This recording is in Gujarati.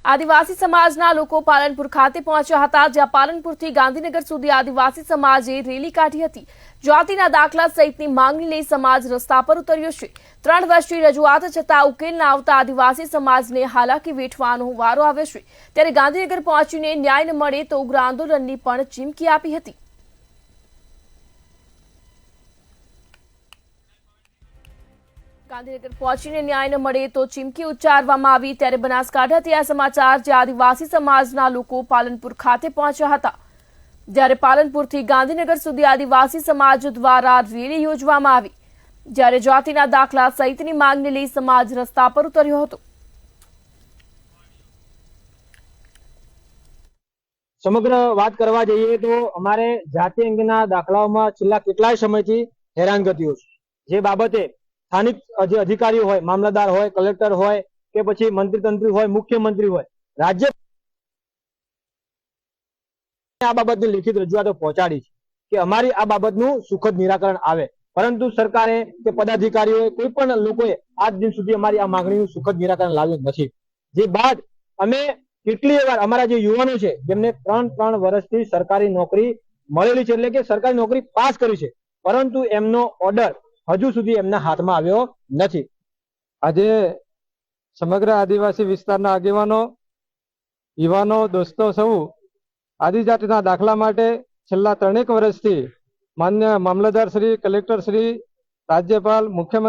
આદિવાસી સમાજના લોકો પાલનપુર ખાતે પહોંચ્યા હતા, જ્યાં પાલનપુરથી ગાંધીનગર સુધી આદિવાસી સમાજે રેલી કાઢી હતી। જાતિના દાખલા સહિતની માંગણી લઈ સમાજ રસ્તા પર ઉતર્યો છે। 3 વર્ષથી રજૂઆત છતાં ઉકેલ ન આવતા આદિવાસી સમાજને હાલાકી વેઠવાનો વારો આવ્યો છે। ત્યારે ગાંધીનગર પહોંચીને ન્યાય ન મળે તો ઉગ્ર આંદોલનની પણ ચીમકી આપી હતી। ગાંધીનગર પહોંચીને ન્યાય ન મળે તો ચીમકી ઉચ્ચારવામાં આવી। ત્યારે બનાસકાંઠાથી આ સમાચાર, જે આદિવાસી સમાજના લોકો પાલનપુર ખાતે પહોંચ્યા હતા, જ્યારે પાલનપુરથી ગાંધીનગર સુધી આદિવાસી સમાજ દ્વારા રેલી યોજવામાં આવી, જ્યારે જાતિના દાખલા સહિતની માંગને લઈ સમાજ રસ્તા પર ઉતર્યો હતો। સમગ્ર વાત કરવા જઈએ તો અમારે જાતિ અંગેના દાખલાઓમાં છેલ્લા કેટલાય સમયથી હેરાનગતિઓ છે, જે બાબતે સ્થાનિક જે અધિકારીઓ હોય, મામલતદાર હોય, કલેક્ટર હોય કે પછી મંત્રી તંત્રી હોય, મુખ્યમંત્રી હોય, રાજ્ય આ બાબતની લિખિત રજૂઆતો પહોંચાડી છે કે અમારી આ બાબતનું સુખદ નિરાકરણ આવે, પરંતુ સરકારે કે પદાધિકારીઓએ કોઈ પણ લોકોએ આજ દિન સુધી અમારી આ માંગણીનું સુખદ નિરાકરણ લાવ્યું નથી। જે બાદ અમે કેટલીય વાર અમારા જે યુવાનો છે, જેમને 3 વર્ષથી સરકારી નોકરી મળેલી છે, એટલે કે સરકારી નોકરી પાસ કરી છે, પરંતુ એમનો ઓર્ડર હજુ સુધી એમના હાથમાં આવ્યો નથી। આજે સમગ્ર આદિવાસી વિસ્તારના આગેવાનો, યુવાનો, દોસ્તો સૌ આદિજાતિના દાખલા માટે છેલ્લા 3 વર્ષથી માન્ય મામલતદાર શ્રી, કલેક્ટર શ્રી, રાજ્યપાલ, મુખ્યમંત્રી